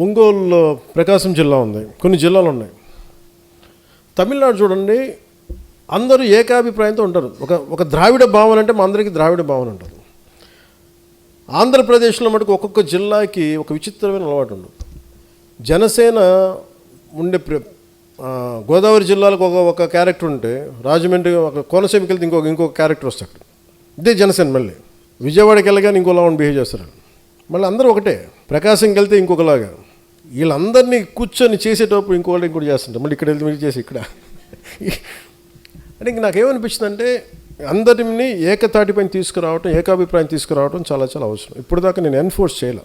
ఒంగోలు ప్రకాశం జిల్లా ఉంది, కొన్ని జిల్లాలు ఉన్నాయి. తమిళనాడు చూడండి, అందరూ ఏకాభిప్రాయంతో ఉంటారు. ఒక ద్రావిడ భావన అంటే మా అందరికీ ద్రావిడ భావన ఉంటుంది. ఆంధ్రప్రదేశ్లో మటుకు ఒక్కొక్క జిల్లాకి ఒక విచిత్రమైన అలవాటు ఉండదు. జనసేన ఉండే గోదావరి జిల్లాలకు ఒక క్యారెక్టర్ ఉంటే, రాజమండ్రి ఒక కోనసీమకి వెళ్తే ఇంకొక క్యారెక్టర్ వస్తాడు. అక్కడ ఇదే జనసేన. మళ్ళీ విజయవాడకి వెళ్ళగానే ఇంకోలా బిహేవ్ చేస్తారు. మళ్ళీ అందరూ ఒకటే. ప్రకాశంకి వెళ్తే ఇంకొకలాగా. వీళ్ళందరినీ కూర్చొని చేసేటప్పుడు ఇంకోటి చేస్తుంటారు. మళ్ళీ ఇక్కడ వెళ్తే మీరు చేసి ఇక్కడ అంటే ఇంక నాకేమనిపించింది అంటే, అందరినీ ఏకతాటిపైన తీసుకురావటం, ఏకాభిప్రాయం తీసుకురావటం చాలా చాలా అవసరం. ఇప్పుడు దాకా నేను ఎన్ఫోర్స్ చేయలే.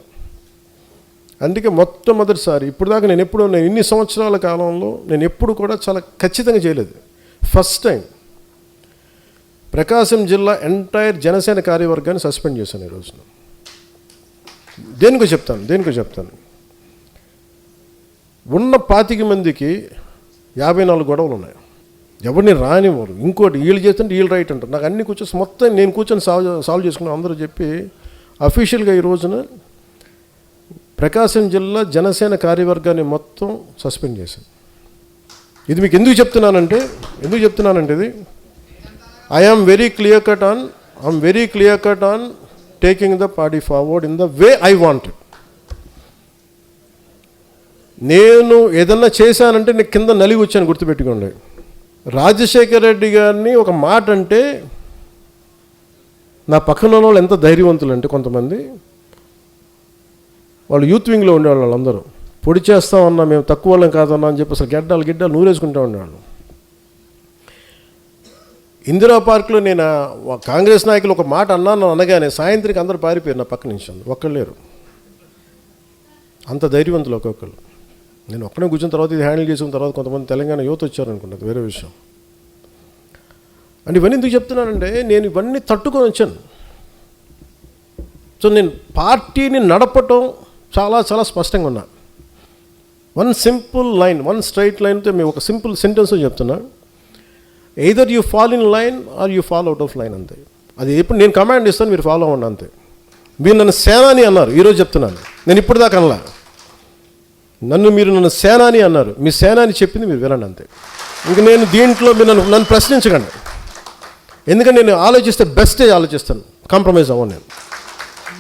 అందుకే మొట్టమొదటిసారి ఇప్పుడు దాకా నేను ఇన్ని సంవత్సరాల కాలంలో నేను ఎప్పుడు కూడా చాలా ఖచ్చితంగా చేయలేదు. ఫస్ట్ టైం ప్రకాశం జిల్లా ఎంటైర్ జనసేన కార్యవర్గాన్ని సస్పెండ్ చేశాను ఈ రోజున. దేనికో చెప్తాను. ఉన్న 25 మందికి 54 గొడవలు ఉన్నాయి. ఎవరిని రానివ్వరు. ఇంకోటి వీళ్ళు చేస్తుంటే వీళ్ళు రైట్ అంటారు. నాకు అన్ని మొత్తం నేను కూర్చొని సాల్వ్ చేసుకున్నాను. అందరూ చెప్పి అఫీషియల్గా ఈ రోజున ప్రకాశం జిల్లా జనసేన కార్యవర్గాన్ని మొత్తం సస్పెండ్ చేశాను. ఇది మీకు ఎందుకు చెప్తున్నానంటే ఇది I'm very clear cut on taking the party forward in the way I wanted. నేను ఏదన్నా చేశానంటే నేను కింద నలిగి వచ్చాను, గుర్తుపెట్టుకోండి. రాజశేఖర రెడ్డి గారిని ఒక మాట అంటే నా పక్కన ఉన్న వాళ్ళు ఎంత ధైర్యవంతులు అంటే, కొంతమంది వాళ్ళు యూత్ వింగ్లో ఉండేవాళ్ళు. వాళ్ళందరూ పొడి చేస్తామన్నా, మేము తక్కువ వాళ్ళం కాదన్నా అని చెప్పి అసలు గిడ్డాలు నూరేసుకుంటూ ఉండేవాళ్ళు. ఇందిరా పార్క్లో నేను కాంగ్రెస్ నాయకులు ఒక మాట అనగానే సాయంత్రికి అందరూ పారిపోయారు నా పక్క నుంచి. ఒక్కళ్ళు లేరు. అంత ధైర్యవంతులు ఒక్కొక్కరు. నేను ఒక్కడే కూర్చున్న తర్వాత ఇది హ్యాండిల్ చేసిన తర్వాత కొంతమంది తెలంగాణ యువత వచ్చారనుకున్నది వేరే విషయం. అంటే ఇవన్నీ ఎందుకు చెప్తున్నానంటే, నేను ఇవన్నీ తట్టుకొని వచ్చాను. సో నేను పార్టీని నడపటం చాలా చాలా స్పష్టంగా ఉన్నా. వన్ స్ట్రైట్ లైన్తో మేము ఒక సింపుల్ సెంటెన్స్ చెప్తున్నా. Either you fall in line or you fall out of line, అంతే. అది ఎప్పుడు నేను కమాండ్ ఇస్తాను, మీరు ఫాలో అవ్వండి, అంతే. మీరు నన్ను సేనాని అన్నారు, ఈరోజు చెప్తున్నాను. నేను ఇప్పుడు దాకా అనలా. మీరు నన్ను సేనాని అన్నారు, మీ సేనాని చెప్పింది మీరు వినండి, అంతే. ఇంక నేను దీంట్లో మీరు నన్ను ప్రశ్నించకండి. ఎందుకంటే నేను ఆలోచిస్తే బెస్టే ఆలోచిస్తాను, కాంప్రమైజ్ అవ్వను నేను.